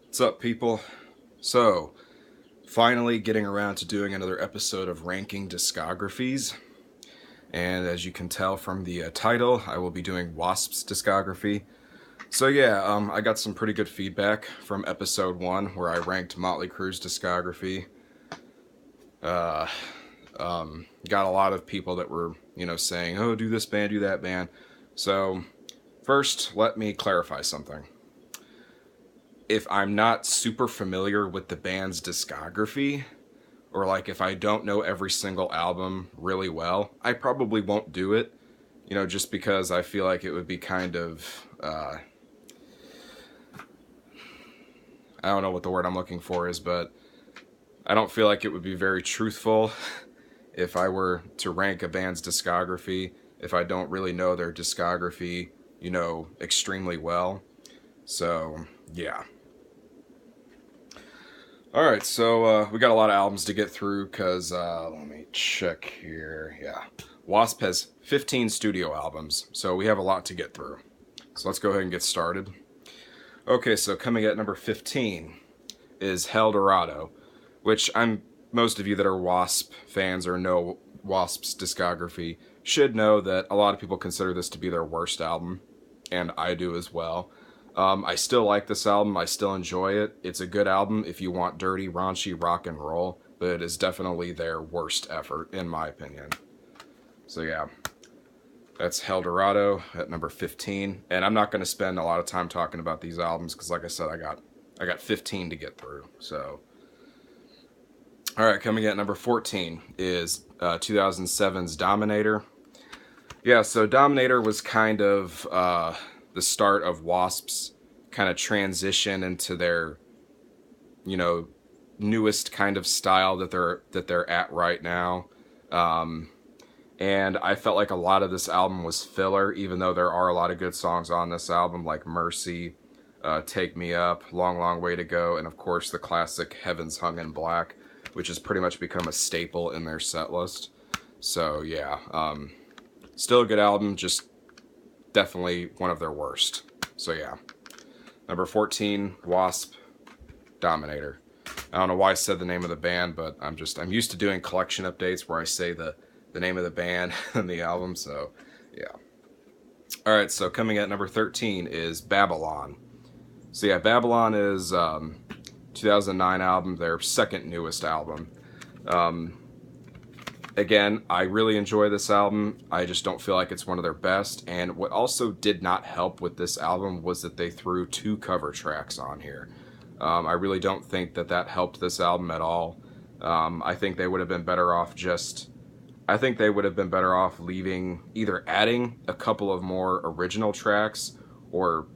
What's up, people? So, finally getting around to doing another episode of Ranking Discographies. And as you can tell from the title, I will be doing W.A.S.P's discography. So yeah, I got some pretty good feedback from episode 1 where I ranked Motley Crue's discography. Got a lot of people that were, saying, oh, do this band, do that band. So, first, let me clarify something. If I'm not super familiar with the band's discography, or like if I don't know every single album really well, I probably won't do it, just because I feel like it would be kind of, I don't know what the word I'm looking for is, but I don't feel like it would be very truthful if I were to rank a band's discography if I don't really know their discography, extremely well. So, yeah. Alright, so we got a lot of albums to get through because, let me check here. Yeah. W.A.S.P has 15 studio albums, so we have a lot to get through. So let's go ahead and get started. Okay, so coming at number 15 is Helldorado, which most of you that are W.A.S.P fans or know W.A.S.P's discography should know that a lot of people consider this to be their worst album, and I do as well. I still like this album. I still enjoy it. It's a good album if you want dirty, raunchy rock and roll, but it is definitely their worst effort, in my opinion. So yeah, that's Helldorado at number 15. And I'm not going to spend a lot of time talking about these albums because, like I said, I got 15 to get through. So, all right, coming at number 14 is 2007's Dominator. Yeah, so Dominator was kind of the start of W.A.S.P's kind of transition into their, newest kind of style that they're at right now. And I felt like a lot of this album was filler, even though there are a lot of good songs on this album, like Mercy, Take Me Up, Long, Long Way to Go, and of course the classic Heaven's Hung in Black, which has pretty much become a staple in their set list. So yeah, still a good album, just definitely one of their worst. So yeah. Number 14, W.A.S.P, Dominator. I don't know why I said the name of the band, but I'm used to doing collection updates where I say the name of the band and the album, so yeah. Alright, so coming at number 13 is Babylon. So yeah, Babylon is 2009 album, their second newest album. Again, I really enjoy this album. I just don't feel like it's one of their best. And what also did not help with this album was that they threw 2 cover tracks on here. I really don't think that helped this album at all. I think they would have been better off leaving, either adding a couple of more original tracks or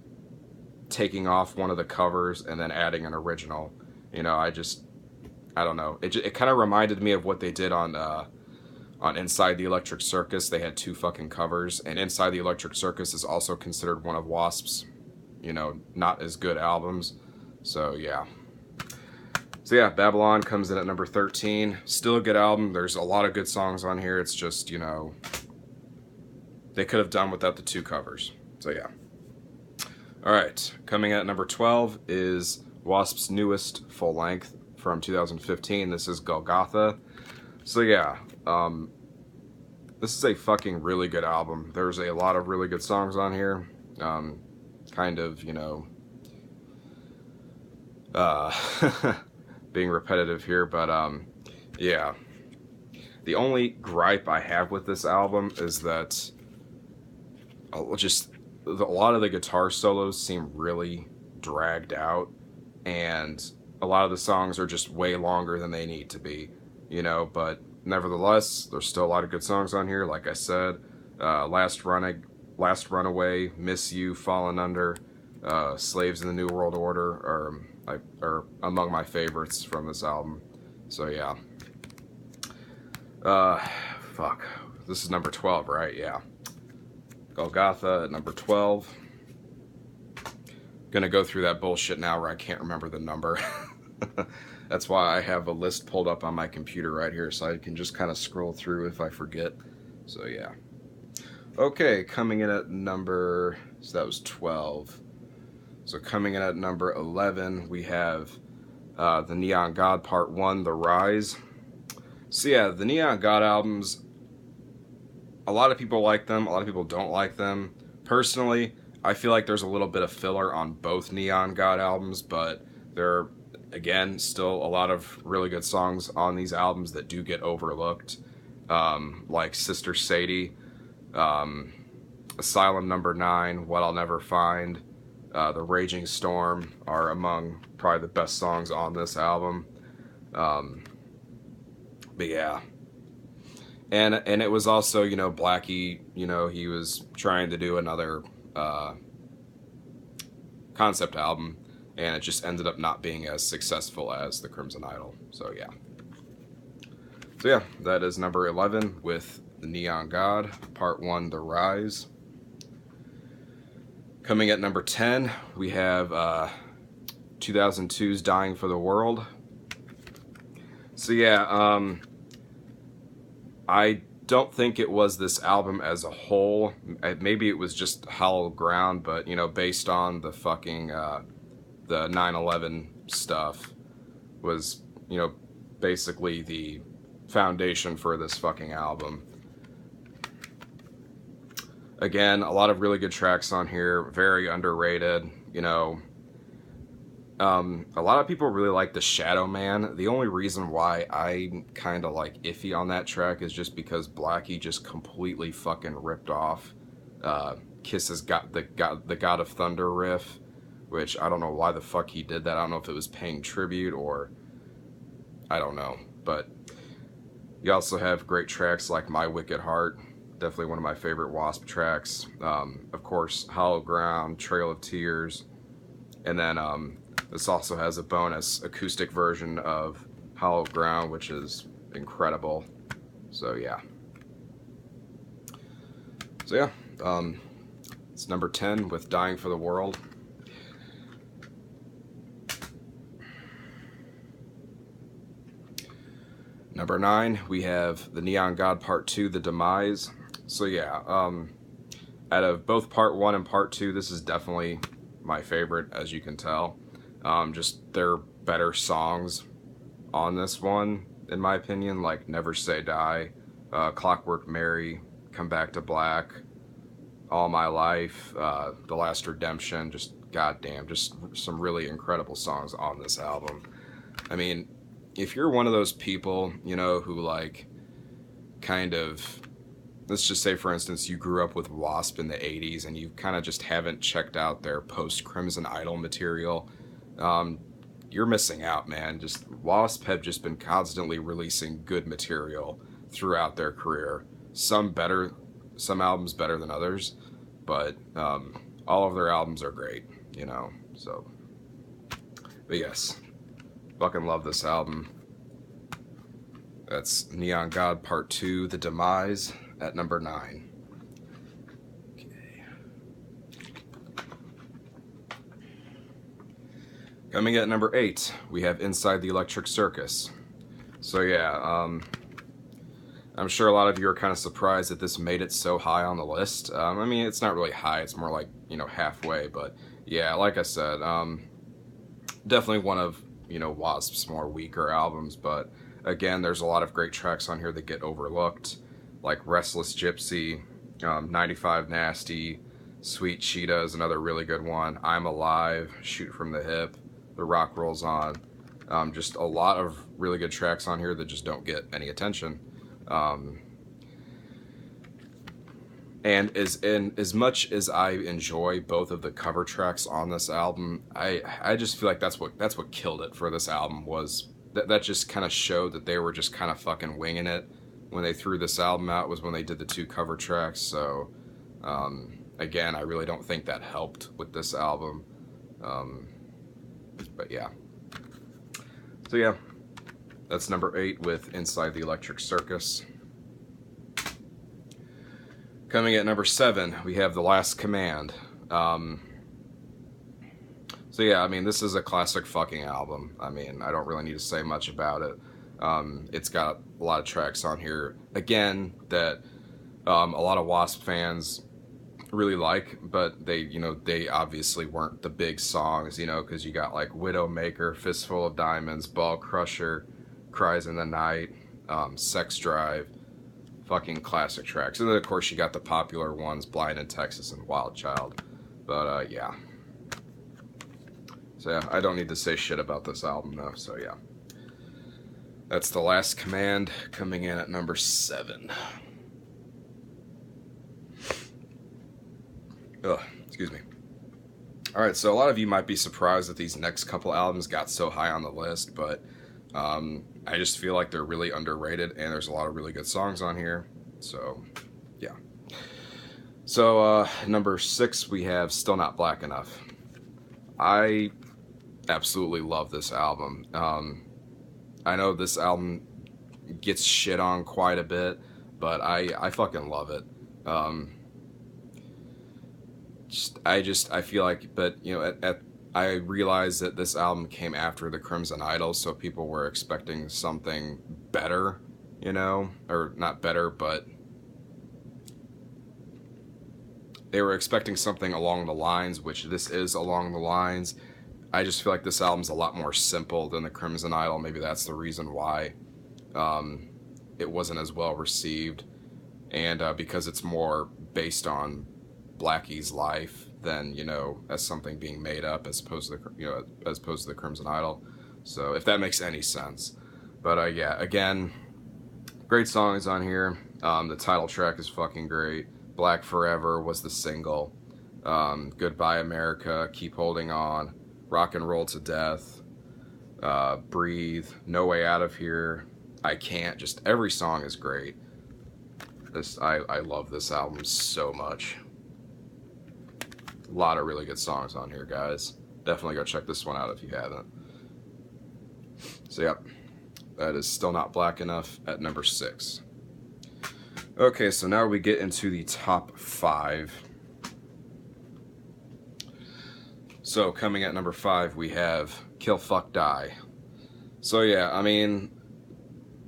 taking off one of the covers and then adding an original. I don't know. It kind of reminded me of what they did on Inside the Electric Circus. They had 2 fucking covers, and Inside the Electric Circus is also considered one of W.A.S.P's, not as good albums. So yeah. So yeah, Babylon comes in at number 13. Still a good album. There's a lot of good songs on here. It's just, they could have done without the 2 covers. So yeah. Alright, coming at number 12 is W.A.S.P's newest full length from 2015. This is Golgotha. So yeah, this is a fucking really good album. There's a lot of really good songs on here. Kind of, being repetitive here, but yeah. The only gripe I have with this album is that just a lot of the guitar solos seem really dragged out, and a lot of the songs are just way longer than they need to be, but nevertheless, there's still a lot of good songs on here. Like I said, Last Runaway, Miss You, Fallen Under, Slaves in the New World Order are among my favorites from this album. So yeah. Fuck. This is number 12, right? Yeah. Golgotha at number 12. Gonna go through that bullshit now where I can't remember the number. That's why I have a list pulled up on my computer right here, so I can just kind of scroll through if I forget. So yeah. Okay, coming in at so that was 12. So coming in at number 11, we have the Neon God Part 1, The Rise. So yeah, the Neon God albums, a lot of people like them, a lot of people don't like them. Personally, I feel like there's a little bit of filler on both Neon God albums, but there are, again, still a lot of really good songs on these albums that do get overlooked, like Sister Sadie, Asylum Number 9, What I'll Never Find, The Raging Storm are among probably the best songs on this album. But yeah. And it was also, you know, Blackie, you know, he was trying to do another concept album, and it just ended up not being as successful as the Crimson Idol. So yeah. So yeah, that is number 11 with the Neon God, Part 1, The Rise. Coming at number 10, we have 2002's Dying for the World. So yeah, I don't think it was this album as a whole. Maybe it was just hollow ground, but, you know, based on the fucking, the 9/11 stuff was, you know, basically the foundation for this fucking album. Again, a lot of really good tracks on here, very underrated, you know. A lot of people really like the Shadow Man. The only reason why I'm kind of like iffy on that track is just because Blackie just completely fucking ripped off Kiss's the God of Thunder riff, which I don't know why the fuck he did that. I don't know if it was paying tribute or I don't know. But you also have great tracks like My Wicked Heart, definitely one of my favorite W.A.S.P tracks. Of course, Hollow Ground, Trail of Tears, and then this also has a bonus acoustic version of Hollow Ground, which is incredible. So yeah. So yeah, it's number 10 with Dying for the World. Number 9, we have the Neon God Part 2, The Demise. So yeah, out of both Part 1 and Part 2, this is definitely my favorite, as you can tell. Just they're better songs on this one, in my opinion, like Never Say Die, Clockwork Mary, Come Back to Black, All My Life, The Last Redemption, just goddamn, just some really incredible songs on this album. I mean, if you're one of those people, you know, who like kind of, let's just say for instance, you grew up with W.A.S.P in the 80s and you kind of just haven't checked out their post-Crimson Idol material, you're missing out, man. Just W.A.S.P have just been constantly releasing good material throughout their career. Some better, some albums better than others, but all of their albums are great, you know. So, but yes, fucking love this album. That's Neon God Part 2, The Demise, at number 9. Coming at number 8, we have Inside the Electric Circus. So yeah, I'm sure a lot of you are kind of surprised that this made it so high on the list. I mean, it's not really high, it's more like, you know, halfway, but yeah, like I said, definitely one of, you know, W.A.S.P's more weaker albums, but again, there's a lot of great tracks on here that get overlooked, like Restless Gypsy, 95 Nasty, Sweet Cheetah is another really good one, I'm Alive, Shoot from the Hip, The Rock Rolls On. Just a lot of really good tracks on here that just don't get any attention. And as much as I enjoy both of the cover tracks on this album, I just feel like that's what killed it for this album, was that just kind of showed that they were just kind of fucking winging it when they threw this album out, was when they did the 2 cover tracks. So again, I really don't think that helped with this album. But yeah. So yeah, that's number 8 with Inside the Electric Circus. Coming at number 7, we have The Last Command. So yeah, I mean, this is a classic fucking album. I mean, I don't really need to say much about it. It's got a lot of tracks on here, again, that a lot of W.A.S.P fans really like, but they, you know, they obviously weren't the big songs, you know, because you got like Widowmaker, Fistful of Diamonds, Ball Crusher, Cries in the Night, Sex Drive, fucking classic tracks. And then of course you got the popular ones, Blind in Texas and Wild Child. But yeah. So yeah, I don't need to say shit about this album though, so yeah. That's The Last Command, coming in at number 7. Ugh, excuse me. Alright, so a lot of you might be surprised that these next couple albums got so high on the list, but I just feel like they're really underrated, and there's a lot of really good songs on here, so yeah. So, number 6, we have Still Not Black Enough. I absolutely love this album. I know this album gets shit on quite a bit, but I fucking love it. I feel like, but you know, I realized that this album came after the Crimson Idol, so people were expecting something better, you know, or not better, but they were expecting something along the lines, which this is along the lines. I just feel like this album's a lot more simple than the Crimson Idol. Maybe that's the reason why it wasn't as well received, and because it's more based on Blackie's life than, you know, as something being made up, as opposed to the, you know, as opposed to the Crimson Idol. So if that makes any sense. But yeah, again, great songs on here. The title track is fucking great. Black Forever was the single. Goodbye America, Keep Holding On, Rock and Roll to Death, Breathe, No Way Out of Here, I Can't. Just every song is great. I love this album so much. A lot of really good songs on here, guys. Definitely go check this one out if you haven't. So yep, that is Still Not Black Enough at number 6. Okay, so now we get into the top 5. So coming at number 5, we have Kill Fuck Die. So yeah, I mean,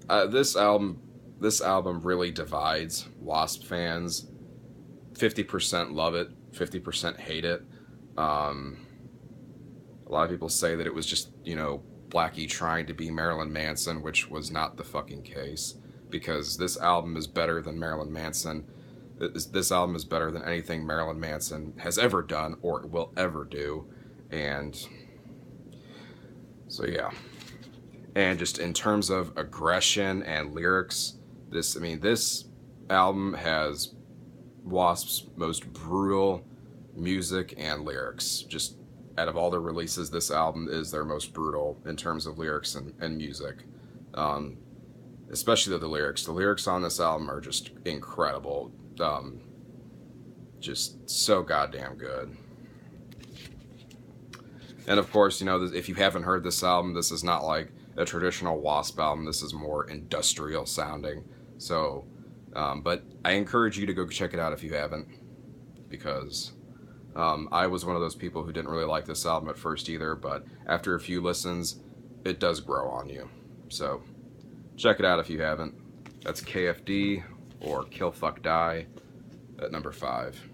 this album really divides W.A.S.P fans. 50% love it, 50% hate it. A lot of people say that it was just, you know, Blackie trying to be Marilyn Manson, which was not the fucking case, because this album is better than Marilyn Manson. This album is better than anything Marilyn Manson has ever done or will ever do. And so yeah. And just in terms of aggression and lyrics, this album has W.A.S.P's most brutal music and lyrics. Just out of all the releases, this album is their most brutal in terms of lyrics and music. Especially the lyrics. The lyrics on this album are just incredible. Just so goddamn good. And of course, you know, if you haven't heard this album, this is not like a traditional W.A.S.P album. This is more industrial sounding. So, but I encourage you to go check it out if you haven't, because I was one of those people who didn't really like this album at first either, but after a few listens, it does grow on you. So, check it out if you haven't. That's KFD, or Kill Fuck Die, at number 5.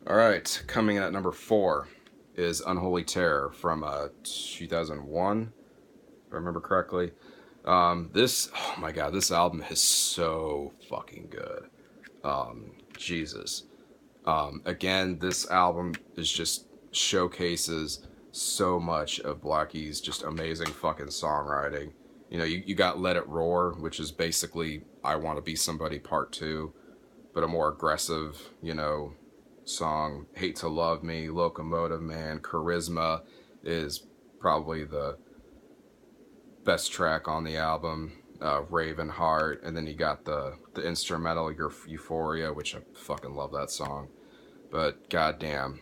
Alright, coming in at number 4 is Unholy Terror from 2001, if I remember correctly. Oh my god, this album is so fucking good. Jesus. Again, this album is just showcases so much of Blackie's just amazing fucking songwriting. You know, you got Let It Roar, which is basically I Want to Be Somebody Part 2, but a more aggressive, you know, song. Hate to Love Me, Locomotive Man, Charisma is probably the best track on the album. Ravenheart, and then you got the instrumental Euphoria, which I fucking love that song. But goddamn,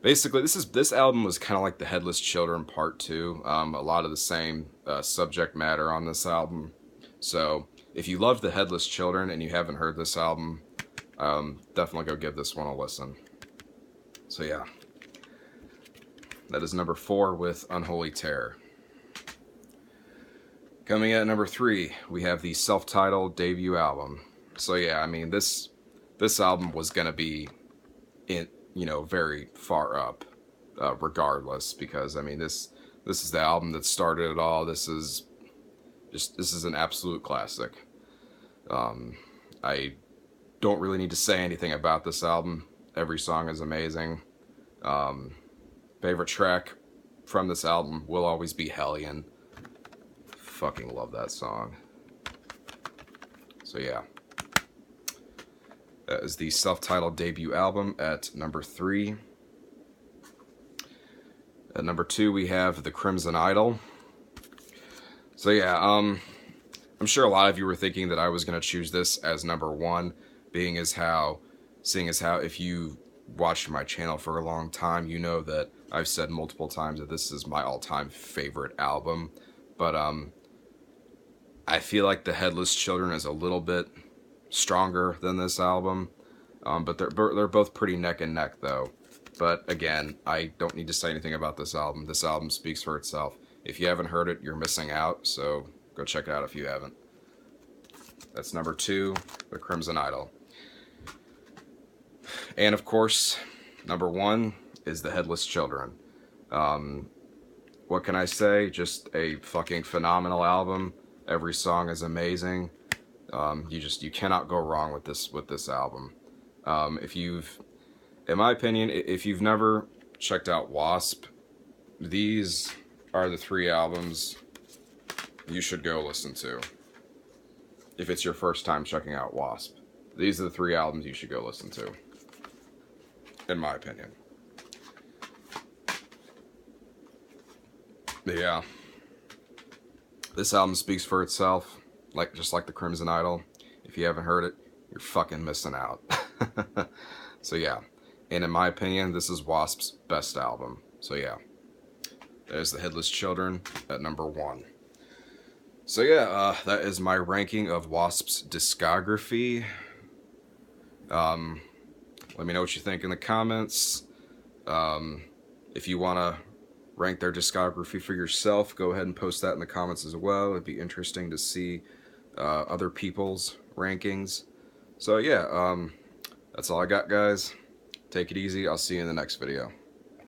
basically this album was kind of like the Headless Children Part 2. A lot of the same subject matter on this album. So if you love the Headless Children and you haven't heard this album, definitely go give this one a listen. So yeah, that is number 4 with Unholy Terror. Coming at number 3, we have the self-titled debut album. So yeah, I mean, this this album was gonna be very far up, regardless, because I mean this is the album that started it all. This is an absolute classic. I don't really need to say anything about this album. Every song is amazing. Favorite track from this album will always be Hellion. Fucking love that song. So yeah. That is the self-titled debut album at number 3. At number 2 we have The Crimson Idol. So yeah, I'm sure a lot of you were thinking that I was going to choose this as number 1, seeing as how if you watched my channel for a long time, you know that I've said multiple times that this is my all-time favorite album. But I feel like The Headless Children is a little bit stronger than this album. But they're both pretty neck and neck though. But again, I don't need to say anything about this album. This album speaks for itself. If you haven't heard it, you're missing out, so go check it out if you haven't. That's number 2, The Crimson Idol. And of course, number 1 is The Headless Children. What can I say? Just a fucking phenomenal album. Every song is amazing. You cannot go wrong with this album. In my opinion, if you've never checked out W.A.S.P, these are the 3 albums you should go listen to. If it's your first time checking out W.A.S.P, these are the 3 albums you should go listen to. In my opinion. But yeah. This album speaks for itself, just like The Crimson Idol. If you haven't heard it, you're fucking missing out. So yeah. And in my opinion, this is W.A.S.P's best album. So yeah. There's The Headless Children at number 1. So yeah, that is my ranking of W.A.S.P's discography. Let me know what you think in the comments. If you want to rank their discography for yourself, go ahead and post that in the comments as well. It'd be interesting to see other people's rankings. So yeah, that's all I got, guys. Take it easy. I'll see you in the next video.